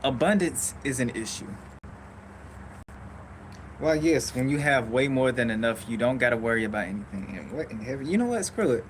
Abundance is an issue. Well, yes, when you have way more than enough, you don't got to worry about anything. And what in heaven? You know what? Screw it.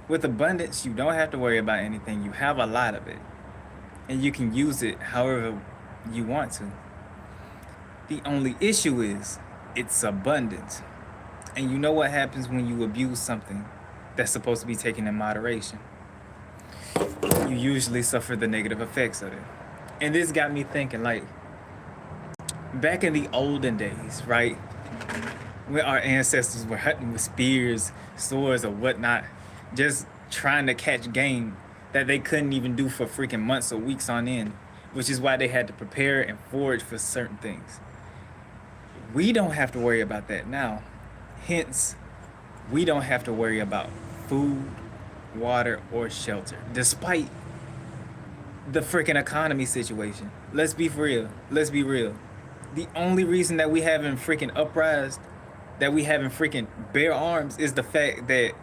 With abundance, you don't have to worry about anything. You have a lot of it, and you can use it however you want to. The only issue is it's abundance. And you know what happens when you abuse something that's supposed to be taken in moderation? You usually suffer the negative effects of it. And this got me thinking, like, back in the olden days, right? When our ancestors were hunting with spears, swords, or whatnot, just trying to catch game that they couldn't even do for freaking months or weeks on end, which is why they had to prepare and forage for certain things. We don't have to worry about that now. Hence, we don't have to worry about food, water, or shelter, despite the freaking economy situation. Let's be for real. Let's be real. The only reason that we haven't freaking uprised, that we haven't freaking bare arms, is the fact that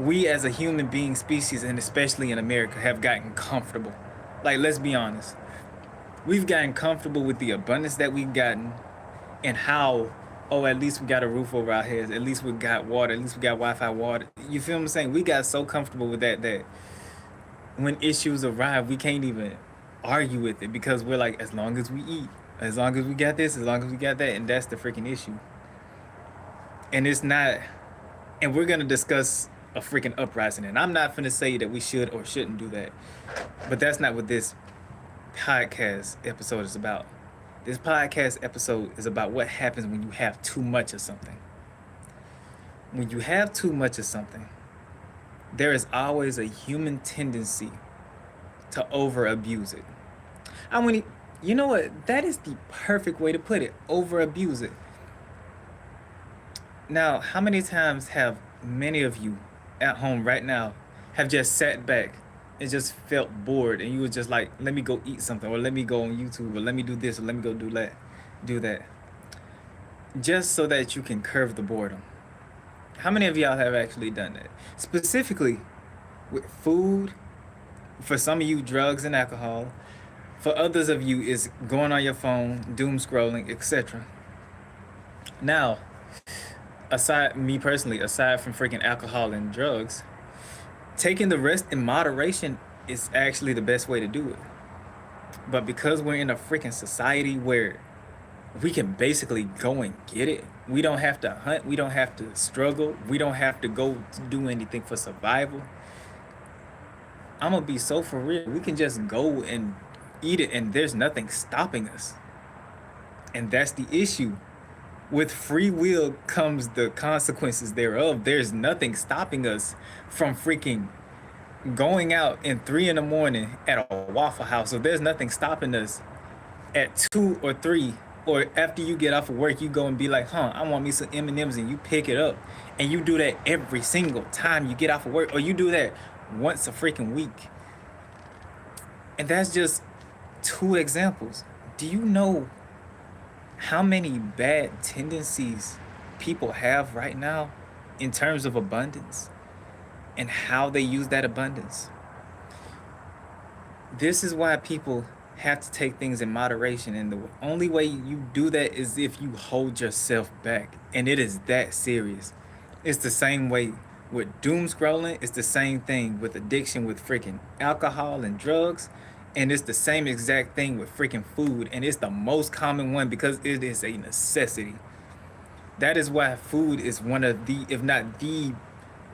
we as a human being species, and especially in America, have gotten comfortable. Like, let's be honest. We've gotten comfortable with the abundance that we've gotten and how, oh, at least we got a roof over our heads. At least we got water. At least we got Wi-Fi water. You feel what I'm saying? We got so comfortable with that when issues arrive, we can't even argue with it because we're like, as long as we eat, as long as we got this, as long as we got that, and that's the freaking issue. And it's not, and we're gonna discuss a freaking uprising, and I'm not gonna say that we should or shouldn't do that, but that's not what this podcast episode is about. This podcast episode is about what happens when you have too much of something. When you have too much of something, there is always a human tendency to over abuse it. I mean, you know what? That is the perfect way to put it. Over abuse it. Now, how many times have many of you at home right now have just sat back and just felt bored and you were just like, let me go eat something, or let me go on YouTube, or let me do this, or let me go do that. Just so that you can curb the boredom. How many of y'all have actually done that? Specifically with food, for some of you, drugs and alcohol. For others of you, is going on your phone, doom scrolling, etc. Now, me personally, aside from freaking alcohol and drugs, taking the rest in moderation is actually the best way to do it. But because we're in a freaking society where we can basically go and get it, we don't have to hunt, we don't have to struggle, we don't have to go to do anything for survival. I'm gonna be so for real. We can just go and eat it, and there's nothing stopping us. And that's the issue. With free will comes the consequences thereof. There's nothing stopping us from freaking going out in 3 in the morning at a Waffle House. So there's nothing stopping us at 2 or 3, or after you get off of work, you go and be like, I want me some M&Ms, and you pick it up. And you do that every single time you get off of work, or you do that once a freaking week. And that's just 2 examples. Do you know how many bad tendencies people have right now in terms of abundance and how they use that abundance? This is why people have to take things in moderation, and the only way you do that is if you hold yourself back, and it is that serious. It's the same way with doom scrolling. It's the same thing with addiction with freaking alcohol and drugs. And it's the same exact thing with freaking food. And it's the most common one because it is a necessity. That is why food is one of the, if not the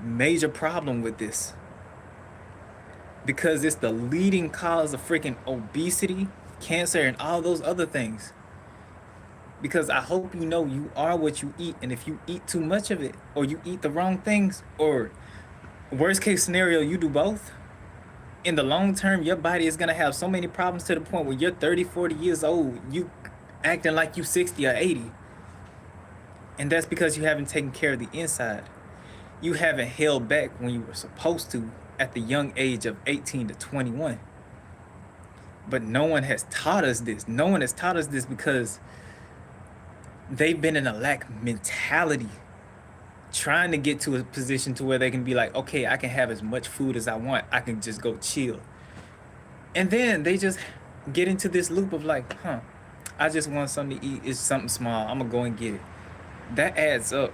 major problem with this. Because it's the leading cause of freaking obesity, cancer, and all those other things. Because I hope you know you are what you eat. And if you eat too much of it, or you eat the wrong things, or worst case scenario, you do both, in the long term, your body is going to have so many problems to the point where you're 30, 40 years old, you acting like you 60 or 80. And that's because you haven't taken care of the inside. You haven't held back when you were supposed to at the young age of 18 to 21. But no one has taught us this. No one has taught us this because they've been in a lack mentality, trying to get to a position to where they can be like, okay, I can have as much food as I want. I can just go chill. And then they just get into this loop of like, I just want something to eat. It's something small. I'm gonna go and get it. That adds up.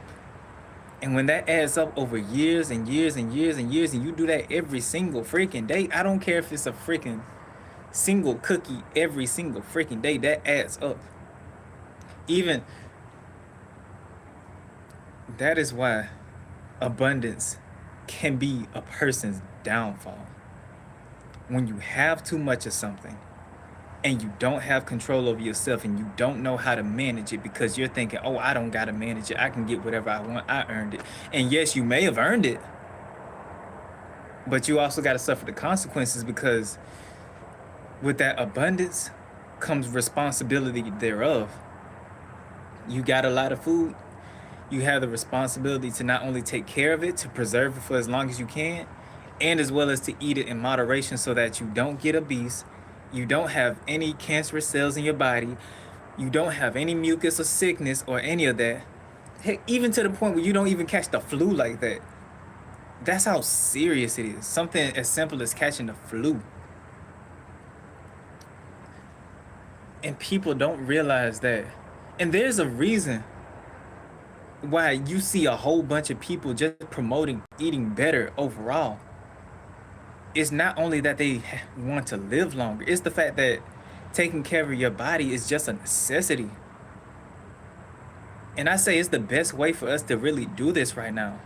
And when that adds up over years and years and years and years, and you do that every single freaking day, I don't care if it's a freaking single cookie every single freaking day, that adds up. Even that is why abundance can be a person's downfall. When you have too much of something and you don't have control over yourself and you don't know how to manage it because you're thinking, oh, I don't got to manage it. I can get whatever I want. I earned it. And yes, you may have earned it, but you also got to suffer the consequences because with that abundance comes responsibility thereof. You got a lot of food. You have the responsibility to not only take care of it, to preserve it for as long as you can, and as well as to eat it in moderation so that you don't get obese, you don't have any cancerous cells in your body, you don't have any mucus or sickness or any of that. Heck, even to the point where you don't even catch the flu like that. That's how serious it is. Something as simple as catching the flu. And people don't realize that. And there's a reason why you see a whole bunch of people just promoting eating better overall. It's not only that they want to live longer, it's the fact that taking care of your body is just a necessity. And I say it's the best way for us to really do this right now.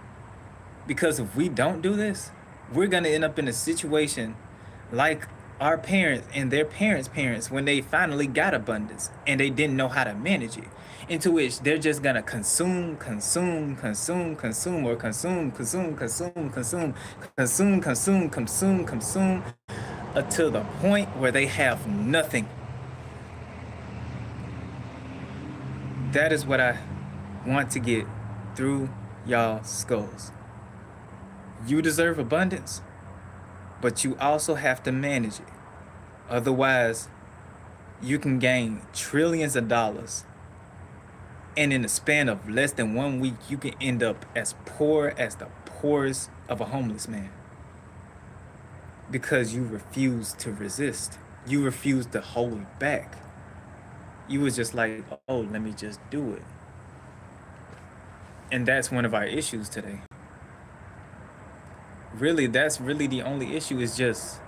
Because if we don't do this, we're going to end up in a situation like our parents and their parents' when they finally got abundance and they didn't know how to manage it. Into which they're just gonna consume, until the point where they have nothing. That is what I want to get through y'all skulls. You deserve abundance, but you also have to manage it. Otherwise, you can gain trillions of dollars, and in the span of less than 1 week, you can end up as poor as the poorest of a homeless man. Because you refuse to resist. You refuse to hold back. You was just like, oh, let me just do it. And that's one of our issues today. Really, that's really the only issue is just,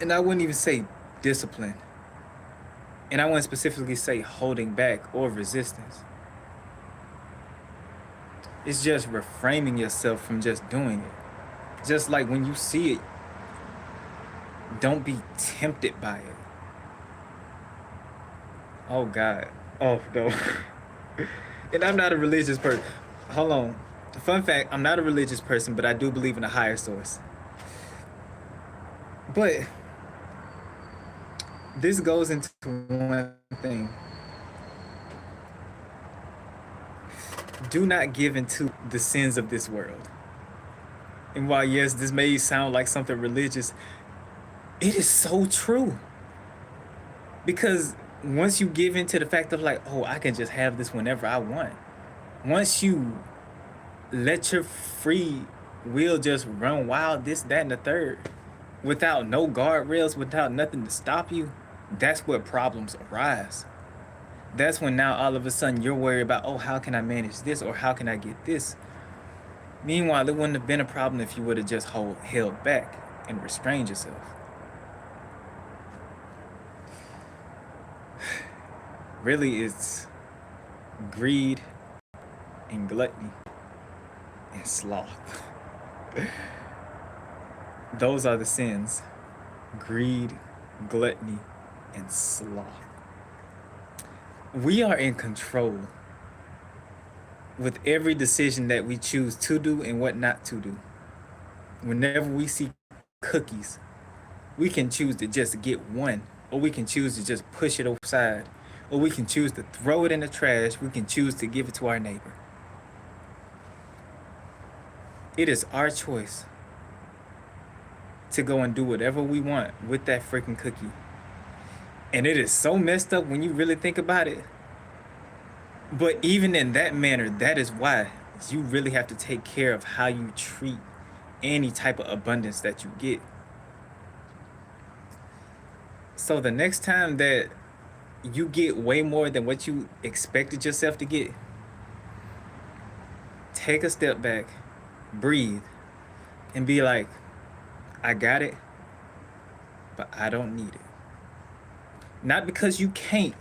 and I wouldn't even say discipline. And I wouldn't specifically say holding back or resistance. It's just reframing yourself from just doing it. Just like when you see it, don't be tempted by it. Oh God. Oh no. And I'm not a religious person. Hold on. Fun fact, I'm not a religious person, but I do believe in a higher source. But this goes into one thing. Do not give into the sins of this world. And while, yes, this may sound like something religious, it is so true. Because once you give into the fact of like, oh, I can just have this whenever I want. Once you let your free will just run wild, this, that, and the third, without no guardrails, without nothing to stop you, that's where problems arise. That's when now all of a sudden you're worried about, oh, how can I manage this or how can I get this? Meanwhile, it wouldn't have been a problem if you would have just held back and restrained yourself. Really, it's greed and gluttony and sloth. Those are the sins. Greed, gluttony, and sloth. We are in control with every decision that we choose to do and what not to do. Whenever we see cookies, we can choose to just get one, or we can choose to just push it aside, or we can choose to throw it in the trash. We can choose to give it to our neighbor. It is our choice to go and do whatever we want with that freaking cookie. And it is so messed up when you really think about it. But even in that manner, that is why you really have to take care of how you treat any type of abundance that you get. So the next time that you get way more than what you expected yourself to get, take a step back, breathe, and be like, I got it, but I don't need it. Not because you can't,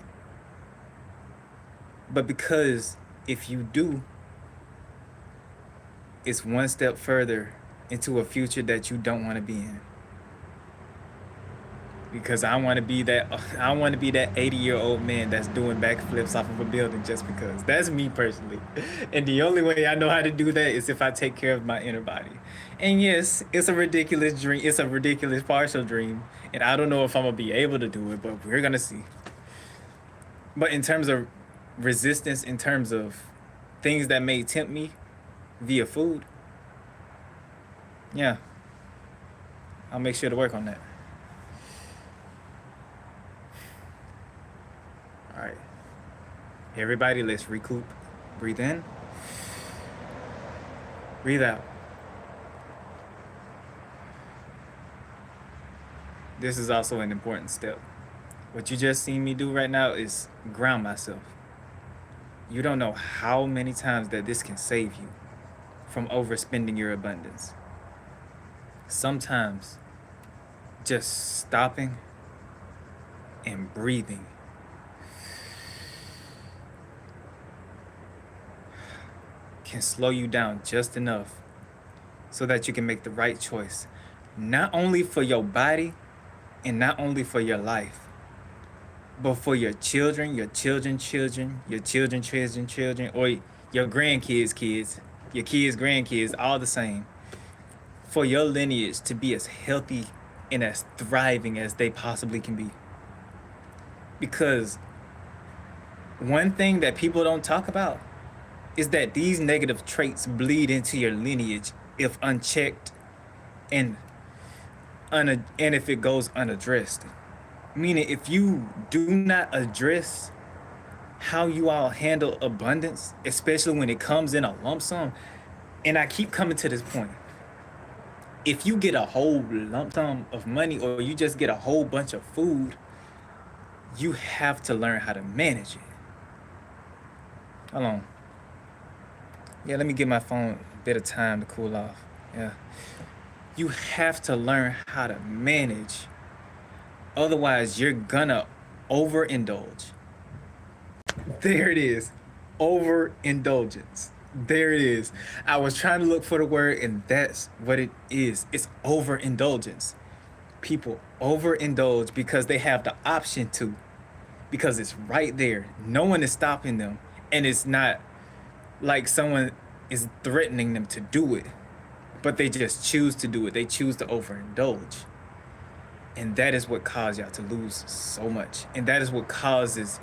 but because if you do, it's one step further into a future that you don't want to be in. Because I want to be that 80-year-old man that's doing backflips off of a building just because. That's me personally. And the only way I know how to do that is if I take care of my inner body. And yes, it's a ridiculous dream. It's a ridiculous partial dream. And I don't know if I'm going to be able to do it, but we're going to see. But in terms of resistance, in terms of things that may tempt me via food, yeah, I'll make sure to work on that. All right. Everybody, let's recoup. Breathe in. Breathe out. This is also an important step. What you just seen me do right now is ground myself. You don't know how many times that this can save you from overspending your abundance. Sometimes just stopping and breathing can slow you down just enough so that you can make the right choice, not only for your body and not only for your life, but for your children, your children, children, your children, children, children, or your grandkids, kids, your kids, grandkids, all the same. For your lineage to be as healthy and as thriving as they possibly can be. Because one thing that people don't talk about is that these negative traits bleed into your lineage if unchecked and if it goes unaddressed. Meaning, if you do not address how you all handle abundance, especially when it comes in a lump sum, and I keep coming to this point, if you get a whole lump sum of money or you just get a whole bunch of food, you have to learn how to manage it. Hold on. Yeah, let me give my phone a bit of time to cool off. Yeah. You have to learn how to manage. Otherwise, you're gonna overindulge. There it is. Overindulgence. There it is. I was trying to look for the word, and that's what it is. It's overindulgence. People overindulge because they have the option to, because it's right there. No one is stopping them, and it's not like someone is threatening them to do it, but they just choose to do it. They choose to overindulge. And that is what caused y'all to lose so much. And that is what causes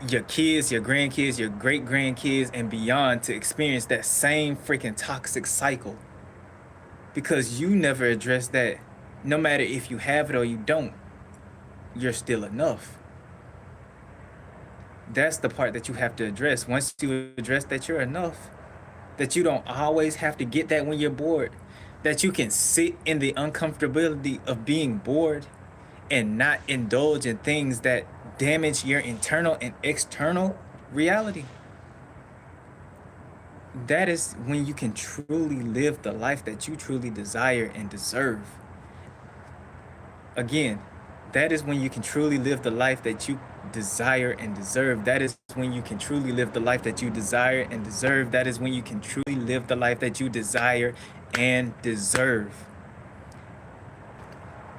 your kids, your grandkids, your great grandkids, and beyond to experience that same freaking toxic cycle. Because you never address that. No matter if you have it or you don't, you're still enough. That's the part that you have to address. Once you address that you're enough, that you don't always have to get that when you're bored, that you can sit in the uncomfortability of being bored and not indulge in things that damage your internal and external reality. That is when you can truly live the life that you truly desire and deserve. Again, that is when you can truly live the life that you desire and deserve. That is when you can truly live the life that you desire and deserve. That is when you can truly live the life that you desire and deserve.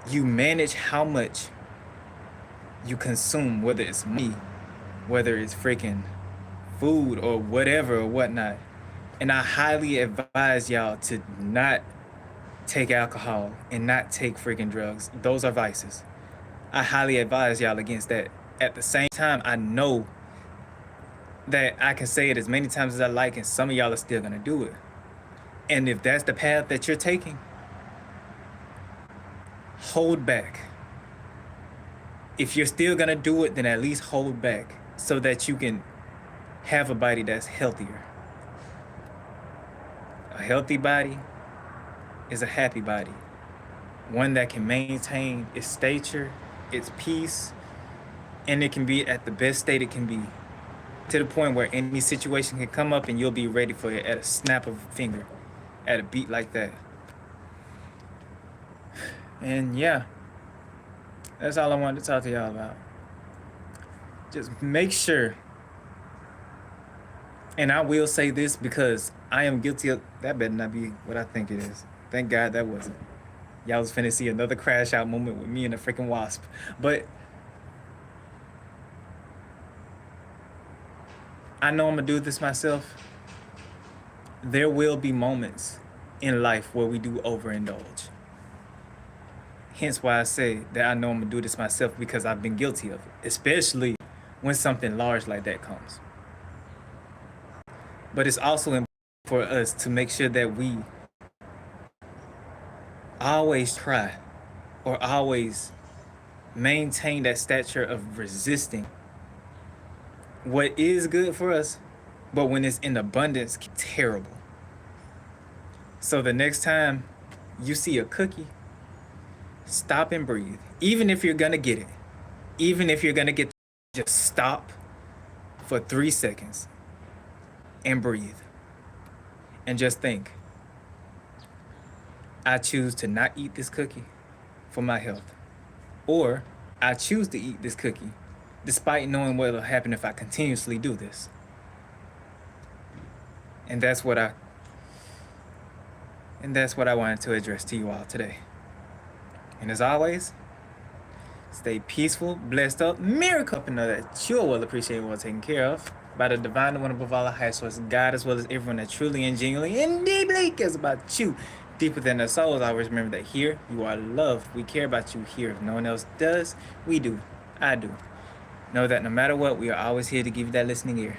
You manage how much you consume, whether it's money, whether it's freaking food or whatever or whatnot. And I highly advise y'all to not take alcohol and not take freaking drugs. Those are vices. I highly advise y'all against that. At the same time, I know that I can say it as many times as I like, and some of y'all are still gonna do it. And if that's the path that you're taking, hold back. If you're still gonna do it, then at least hold back so that you can have a body that's healthier. A healthy body is a happy body. One that can maintain its stature its peace, and it can be at the best state it can be, to the point where any situation can come up and you'll be ready for it at a snap of a finger, at a beat like that. And yeah, that's all I wanted to talk to y'all about. Just make sure, and I will say this because I am guilty of that. Better not be what I think it is. Thank God that wasn't. Y'all was finna see another crash out moment with me and a freaking wasp. But I know I'm gonna do this myself. There will be moments in life where we do overindulge. Hence why I say that I know I'm gonna do this myself, because I've been guilty of it, especially when something large like that comes. But it's also important for us to make sure that we always try, or always maintain that stature of resisting what is good for us, but when it's in abundance, terrible. So the next time you see a cookie, stop and breathe. Even if you're gonna get it, even if you're gonna get, just stop for 3 seconds and breathe. And just think, I choose to not eat this cookie for my health. Or I choose to eat this cookie despite knowing what will happen if I continuously do this. And that's what I wanted to address to you all today. And as always, stay peaceful, blessed up, miracle up, and know that you are well appreciated, well taken care of by the divine, the one above all, the highest source, God, as well as everyone that truly and genuinely and deeply cares about you, deeper than their souls. Always remember that here you are loved. We care about you here. If no one else does, we do. I do. Know that no matter what, we are always here to give you that listening ear.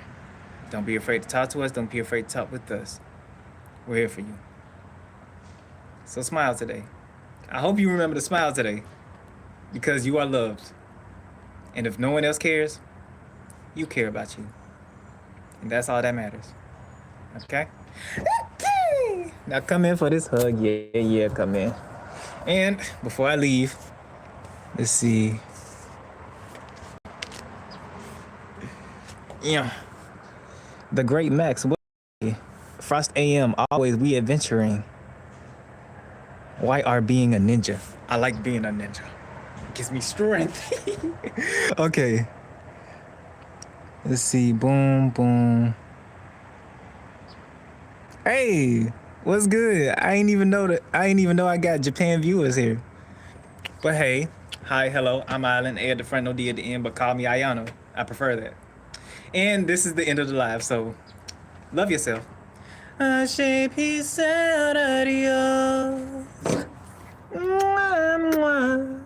Don't be afraid to talk to us. Don't be afraid to talk with us. We're here for you. So smile today. I hope you remember to smile today, because you are loved. And if no one else cares, you care about you. And that's all that matters. Okay? Okay! Now come in for this hug. Yeah, come in. And before I leave, let's see. Yeah. The great Max. Frost AM, always we adventuring. Why are being a ninja? I like being a ninja. It gives me strength. Okay. Let's see. Boom, boom. Hey, what's good? I ain't even know I got Japan viewers here. But hey, hi, hello. I'm Island. A at the front, no D at the end, but call me Ayano. I prefer that. And this is the end of the live, so love yourself. Peace out, adios. Mwah, mwah.